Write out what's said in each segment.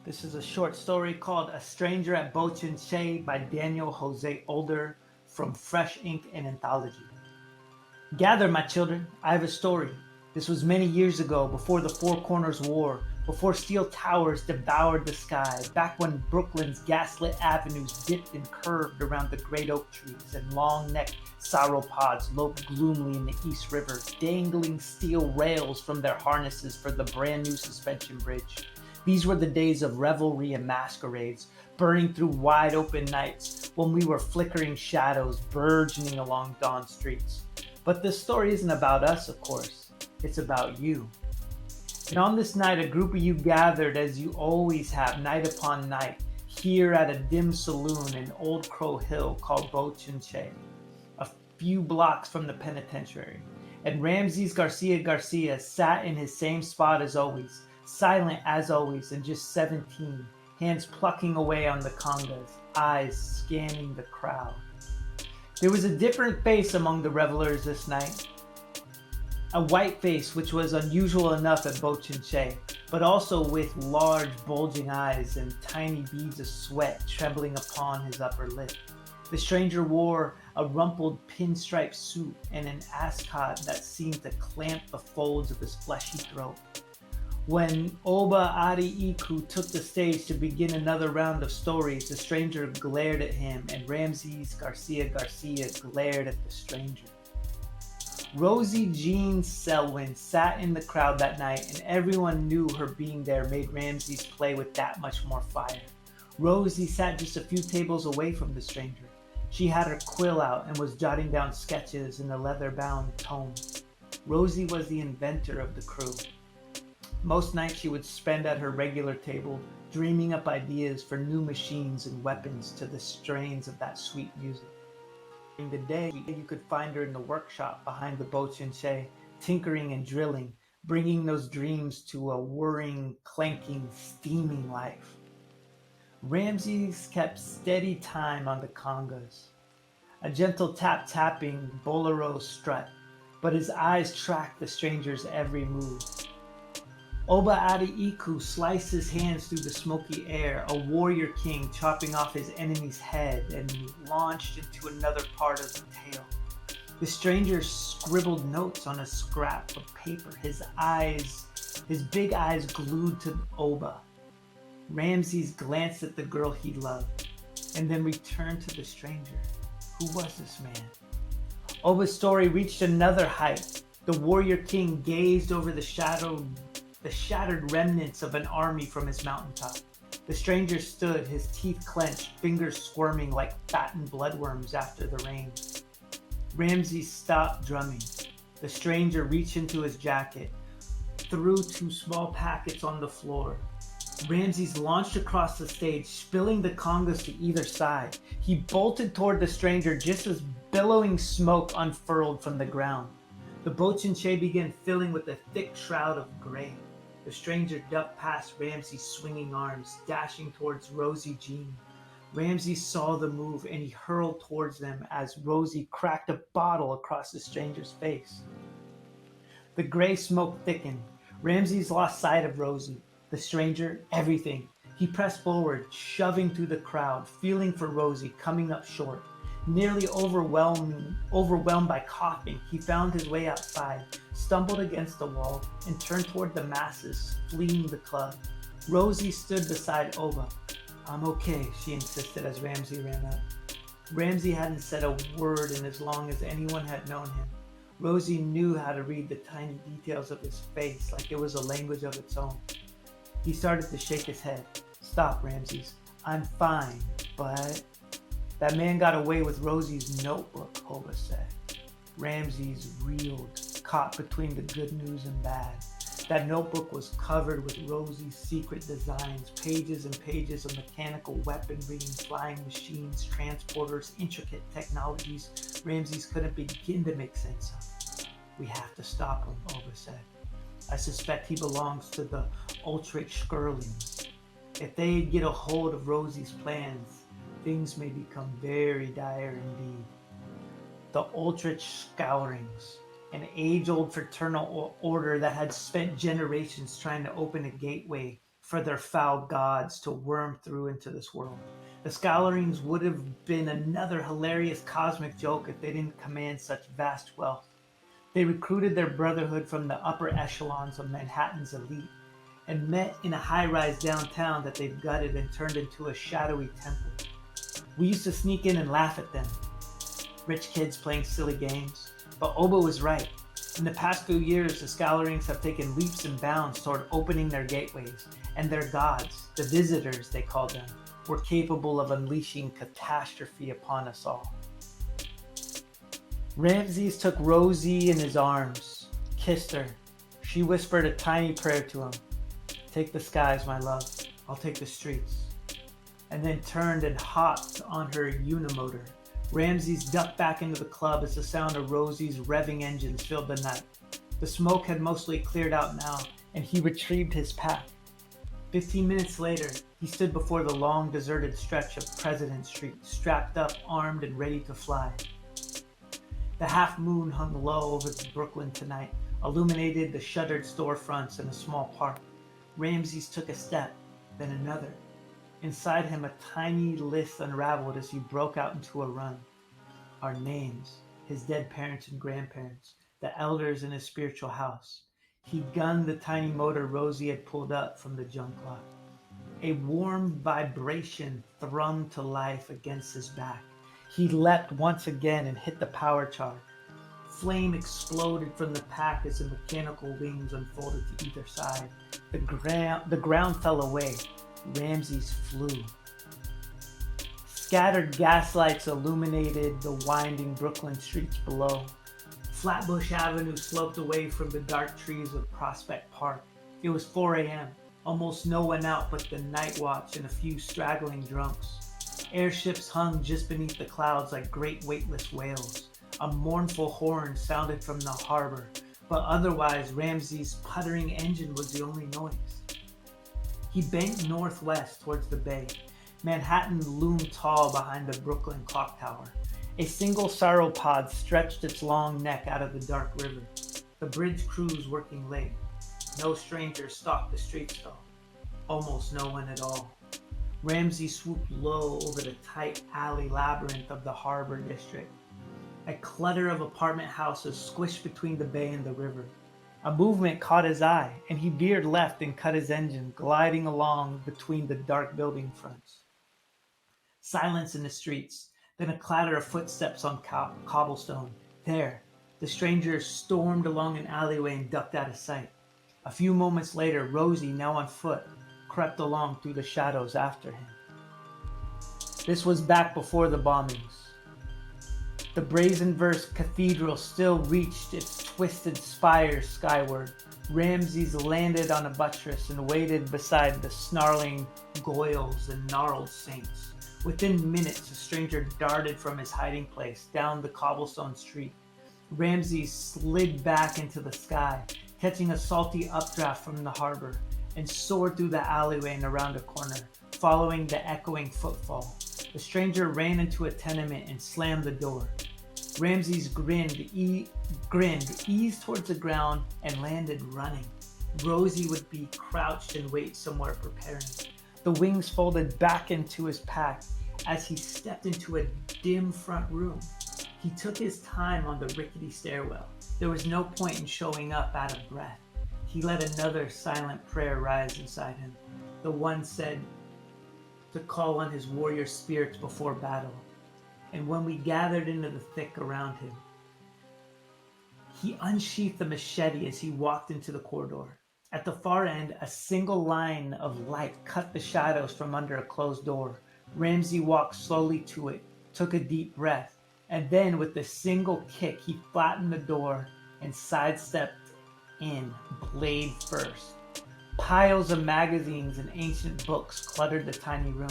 This is a short story called A Stranger at Bochinche by Daniel Jose Older from Fresh Ink and Anthology. Gather, my children, I have a story. This was many years ago, before the Four Corners War, before steel towers devoured the sky, back when Brooklyn's gaslit avenues dipped and curved around the great oak trees, and long-necked sauropods loped gloomily in the East River, dangling steel rails from their harnesses for the brand new suspension bridge. These were the days of revelry and masquerades, burning through wide-open nights when we were flickering shadows burgeoning along dawn streets. But this story isn't about us, of course. It's about you. And on this night, a group of you gathered as you always have, night upon night, here at a dim saloon in Old Crow Hill called Bochinche, a few blocks from the penitentiary. And Ramses Garcia sat in his same spot as always, silent as always, and just 17, hands plucking away on the congas, eyes scanning the crowd. There was a different face among the revelers this night. A white face, which was unusual enough at Bochinche, but also with large bulging eyes and tiny beads of sweat trembling upon his upper lip. The stranger wore a rumpled pinstripe suit and an ascot that seemed to clamp the folds of his fleshy throat. When Oba Adi Iku took the stage to begin another round of stories, the stranger glared at him, and Ramses Garcia glared at the stranger. Rosie Jean Selwyn sat in the crowd that night, and everyone knew her being there made Ramses play with that much more fire. Rosie sat just a few tables away from the stranger. She had her quill out and was jotting down sketches in a leather-bound tome. Rosie was the inventor of the crew. Most nights she would spend at her regular table, dreaming up ideas for new machines and weapons to the strains of that sweet music. During the day, you could find her in the workshop behind the Bochinche, tinkering and drilling, bringing those dreams to a whirring, clanking, steaming life. Ramses kept steady time on the congas, a gentle tap-tapping bolero strut, but his eyes tracked the stranger's every move. Oba Adi Iku sliced his hands through the smoky air, a warrior king chopping off his enemy's head, and launched into another part of the tale. The stranger scribbled notes on a scrap of paper, his big eyes glued to Oba. Ramses glanced at the girl he loved, and then returned to the stranger. Who was this man? Oba's story reached another height. The warrior king gazed over the shattered remnants of an army from his mountaintop. The stranger stood, his teeth clenched, fingers squirming like fattened bloodworms after the rain. Ramses stopped drumming. The stranger reached into his jacket, threw two small packets on the floor. Ramses launched across the stage, spilling the congas to either side. He bolted toward the stranger just as billowing smoke unfurled from the ground. The Bochinche began filling with a thick shroud of gray. The stranger ducked past Ramses' swinging arms, dashing towards Rosie Jean. Ramses saw the move, and he hurled towards them as Rosie cracked a bottle across the stranger's face. The gray smoke thickened. Ramses lost sight of Rosie, the stranger, everything. He pressed forward, shoving through the crowd, feeling for Rosie, coming up short. Nearly overwhelmed by coughing, he found his way outside, stumbled against the wall, and turned toward the masses, fleeing the club. Rosie stood beside Oba. "I'm okay," she insisted as Ramsey ran up. Ramsey hadn't said a word in as long as anyone had known him. Rosie knew how to read the tiny details of his face like it was a language of its own. He started to shake his head. "Stop, Ramses. I'm fine, but..." "That man got away with Rosie's notebook," Oba said. Ramses reeled, caught between the good news and bad. That notebook was covered with Rosie's secret designs, pages and pages of mechanical weaponry and flying machines, transporters, intricate technologies Ramses couldn't begin to make sense of. "We have to stop him," Oba said. "I suspect he belongs to the Olritch Scourlings. If they get a hold of Rosie's plans, things may become very dire indeed." The Olritch Scourlings, an age-old fraternal order that had spent generations trying to open a gateway for their foul gods to worm through into this world. The Scourlings would have been another hilarious cosmic joke if they didn't command such vast wealth. They recruited their brotherhood from the upper echelons of Manhattan's elite and met in a high-rise downtown that they've gutted and turned into a shadowy temple. We used to sneak in and laugh at them, rich kids playing silly games. But Oba was right. In the past few years, the Scourlings have taken leaps and bounds toward opening their gateways, and their gods, the visitors they called them, were capable of unleashing catastrophe upon us all. Ramses took Rosie in his arms, kissed her. She whispered a tiny prayer to him. "Take the skies, my love. I'll take the streets." And then turned and hopped on her unimotor. Ramses ducked back into the club as the sound of Rosie's revving engines filled the night. The smoke had mostly cleared out now, and he retrieved his pack. 15 minutes later, he stood before the long deserted stretch of President Street, strapped up, armed, and ready to fly. The half moon hung low over Brooklyn tonight, illuminated the shuttered storefronts and a small park. Ramses took a step, then another. Inside him, a tiny list unraveled as he broke out into a run. Our names, his dead parents and grandparents, the elders in his spiritual house. He gunned the tiny motor Rosie had pulled up from the junk lot. A warm vibration thrummed to life against his back. He leapt once again and hit the power charge. Flame exploded from the pack as the mechanical wings unfolded to either side. The ground fell away. Ramses flew. Scattered gaslights illuminated the winding Brooklyn streets below. Flatbush Avenue sloped away from the dark trees of Prospect Park. It was 4 a.m., almost no one out but the night watch and a few straggling drunks. Airships hung just beneath the clouds like great weightless whales. A mournful horn sounded from the harbor, but otherwise Ramses' puttering engine was the only noise. He banked northwest towards the bay. Manhattan loomed tall behind the Brooklyn clock tower. A single sauropod stretched its long neck out of the dark river. The bridge crew was working late. No strangers stalked the streets though. Almost no one at all. Ramses swooped low over the tight alley labyrinth of the harbor district. A clutter of apartment houses squished between the bay and the river. A movement caught his eye, and he veered left and cut his engine, gliding along between the dark building fronts. Silence in the streets, then a clatter of footsteps on cobblestone. There, the stranger stormed along an alleyway and ducked out of sight. A few moments later, Rosie, now on foot, crept along through the shadows after him. This was back before the bombings. The brazen-verse cathedral still reached its twisted spires skyward. Ramses landed on a buttress and waited beside the snarling goyles and gnarled saints. Within minutes, a stranger darted from his hiding place down the cobblestone street. Ramses slid back into the sky, catching a salty updraft from the harbor, and soared through the alleyway and around a corner, following the echoing footfall. The stranger ran into a tenement and slammed the door. Ramses grinned, eased towards the ground, and landed running. Rosie would be crouched and wait somewhere preparing. The wings folded back into his pack as he stepped into a dim front room. He took his time on the rickety stairwell. There was no point in showing up out of breath. He let another silent prayer rise inside him. The one said to call on his warrior spirits before battle. And when we gathered into the thick around him, he unsheathed the machete as he walked into the corridor. At the far end, a single line of light cut the shadows from under a closed door. Ramses walked slowly to it, took a deep breath, and then with a single kick, he flattened the door and sidestepped in, blade first. Piles of magazines and ancient books cluttered the tiny room.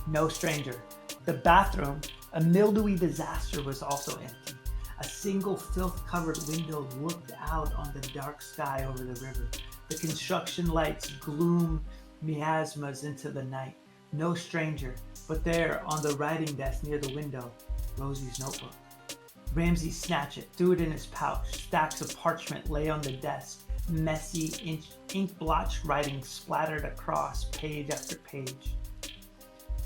No stranger. The bathroom, a mildewy disaster, was also empty. A single filth-covered window looked out on the dark sky over the river. The construction lights gloomed miasmas into the night. No stranger, but there, on the writing desk near the window, Rosie's notebook. Ramses snatched it, threw it in his pouch. Stacks of parchment lay on the desk. messy ink blotch writing splattered across page after page.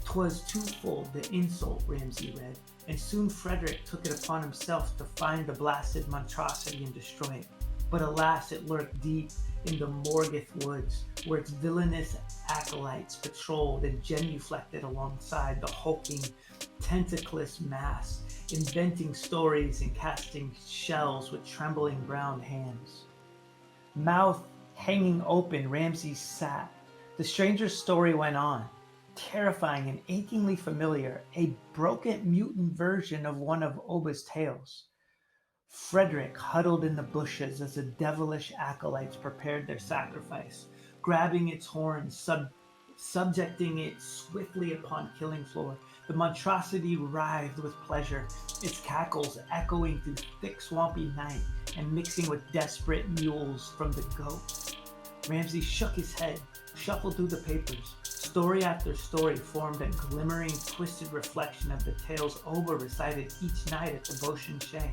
"'Twas twofold the insult," Ramsay read, and soon Frederick took it upon himself to find the blasted monstrosity and destroy it. But alas, it lurked deep in the Morgoth woods, where its villainous acolytes patrolled and genuflected alongside the hulking, tentaclous mass, inventing stories and casting shells with trembling brown hands. Mouth hanging open, Ramsay sat. The stranger's story went on, terrifying and achingly familiar, a broken mutant version of one of Oba's tales. Frederick huddled in the bushes as the devilish acolytes prepared their sacrifice, grabbing its horns, subjecting it swiftly upon killing floor. The monstrosity writhed with pleasure, its cackles echoing through thick swampy night and mixing with desperate mewls from the goats. Ramsay shook his head, shuffled through the papers. Story after story formed a glimmering, twisted reflection of the tales Oba recited each night at the Bochinche.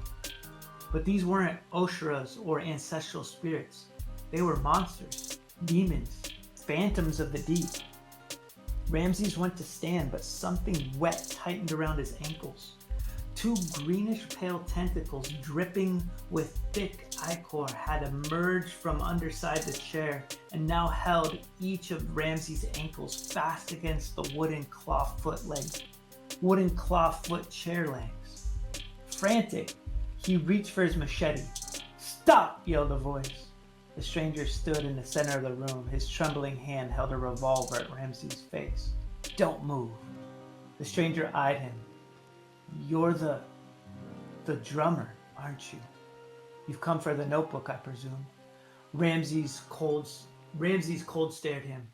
But these weren't Oshuras or ancestral spirits. They were monsters, demons, phantoms of the deep. Ramses went to stand, but something wet tightened around his ankles. Two greenish-pale tentacles dripping with thick ichor had emerged from underside the chair and now held each of Ramsey's ankles fast against the wooden clawfoot chair legs. Frantic, he reached for his machete. "Stop!" yelled a voice. The stranger stood in the center of the room. His trembling hand held a revolver at Ramsey's face. "Don't move." The stranger eyed him. "You're the drummer, aren't you? You've come for the notebook, I presume." Ramses cold stared him.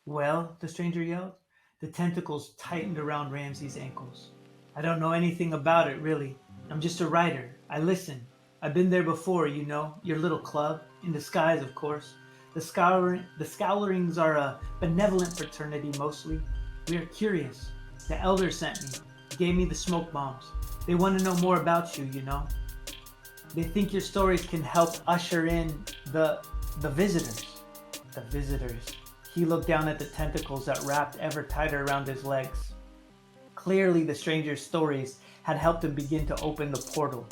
"Well?" the stranger yelled. The tentacles tightened around Ramsey's ankles. "I don't know anything about it, really. I'm just a writer. I listen. I've been there before, you know, your little club. In disguise, of course. The Scourlings are a benevolent fraternity, mostly. We are curious. The elder sent me. Gave me the smoke bombs. They want to know more about you, you know. They think your stories can help usher in the visitors." The visitors. He looked down at the tentacles that wrapped ever tighter around his legs. Clearly, the stranger's stories had helped him begin to open the portal.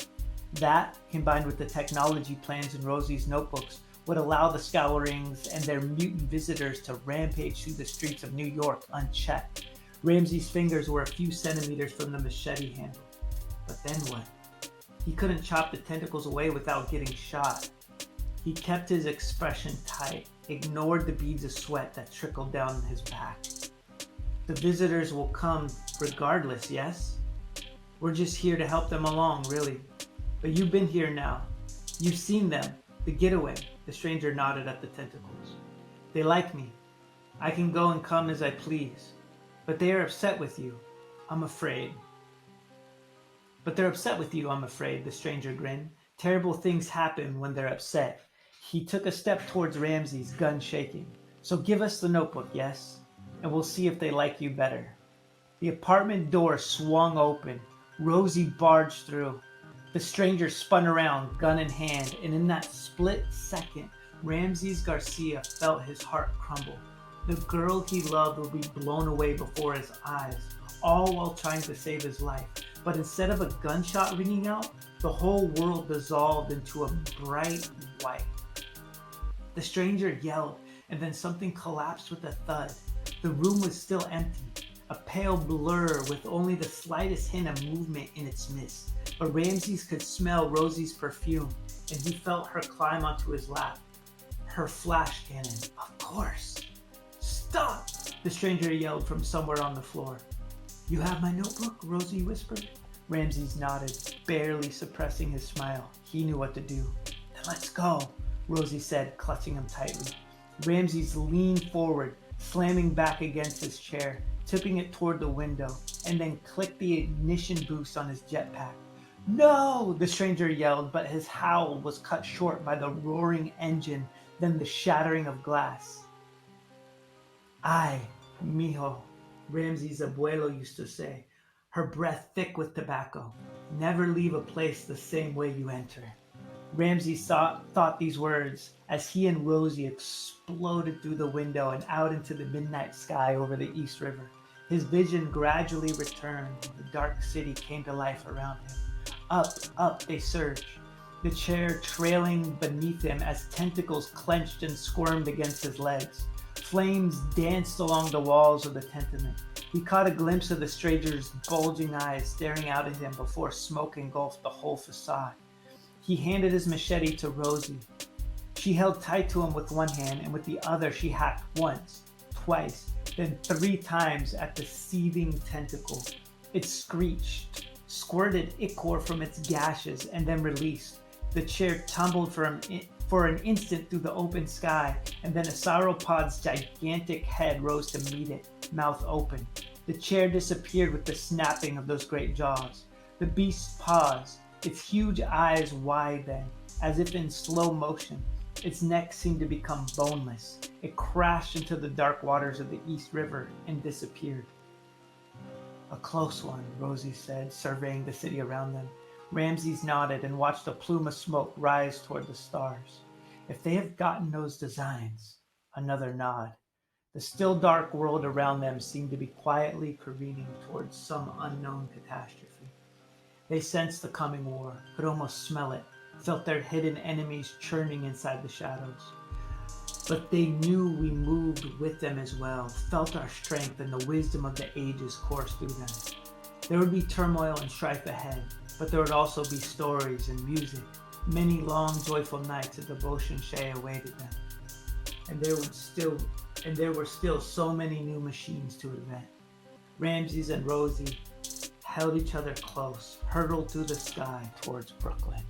That, combined with the technology plans in Rosie's notebooks, would allow the Scourlings and their mutant visitors to rampage through the streets of New York unchecked. Ramsey's fingers were a few centimeters from the machete handle. But then what? He couldn't chop the tentacles away without getting shot. He kept his expression tight, ignored the beads of sweat that trickled down his back. "The visitors will come regardless, yes? We're just here to help them along, really. But you've been here now. You've seen them. The getaway." The stranger nodded at the tentacles. "They like me. I can go and come as I please. But they are upset with you, I'm afraid." The stranger grinned. "Terrible things happen when they're upset." He took a step towards Ramses, gun shaking. "So give us the notebook, yes? And we'll see if they like you better." The apartment door swung open. Rosie barged through. The stranger spun around, gun in hand, and in that split second, Ramses Garcia felt his heart crumble. The girl he loved would be blown away before his eyes, all while trying to save his life. But instead of a gunshot ringing out, the whole world dissolved into a bright white. The stranger yelled, and then something collapsed with a thud. The room was still empty, a pale blur with only the slightest hint of movement in its mist. But Ramses could smell Rosie's perfume, and he felt her climb onto his lap. Her flash cannon, of course. "Stop!" the stranger yelled from somewhere on the floor. "You have my notebook?" Rosie whispered. Ramses nodded, barely suppressing his smile. He knew what to do. "Then let's go," Rosie said, clutching him tightly. Ramses leaned forward, slamming back against his chair, tipping it toward the window, and then clicked the ignition boost on his jetpack. "No!" the stranger yelled, but his howl was cut short by the roaring engine, then the shattering of glass. "Ay, mijo," Ramses' abuelo used to say, her breath thick with tobacco. "Never leave a place the same way you enter." Ramses thought these words as he and Rosie exploded through the window and out into the midnight sky over the East River. His vision gradually returned. The dark city came to life around him. Up, up they surged, the chair trailing beneath him as tentacles clenched and squirmed against his legs. Flames danced along the walls of the tenement. He caught a glimpse of the stranger's bulging eyes staring out at him before smoke engulfed the whole facade. He handed his machete to Rosie. She held tight to him with one hand, and with the other she hacked once, twice, then 3 times at the seething tentacle. It screeched, squirted ichor from its gashes, and then released. The chair tumbled for an instant through the open sky, and then a sauropod's gigantic head rose to meet it, mouth open. The chair disappeared with the snapping of those great jaws. The beast paused, its huge eyes wide then, as if in slow motion. Its neck seemed to become boneless. It crashed into the dark waters of the East River and disappeared. A close one, Rosie said, surveying the city around them. Ramses nodded and watched a plume of smoke rise toward the stars. If they have gotten those designs, another nod. The still dark world around them seemed to be quietly careening towards some unknown catastrophe. They sensed the coming war, could almost smell it, felt their hidden enemies churning inside the shadows. But they knew we moved with them as well, felt our strength and the wisdom of the ages course through them. There would be turmoil and strife ahead, but there would also be stories and music. Many long, joyful nights at the Bochinche awaited them. And there were still so many new machines to invent. Ramses and Rosie held each other close, hurtled through the sky towards Brooklyn.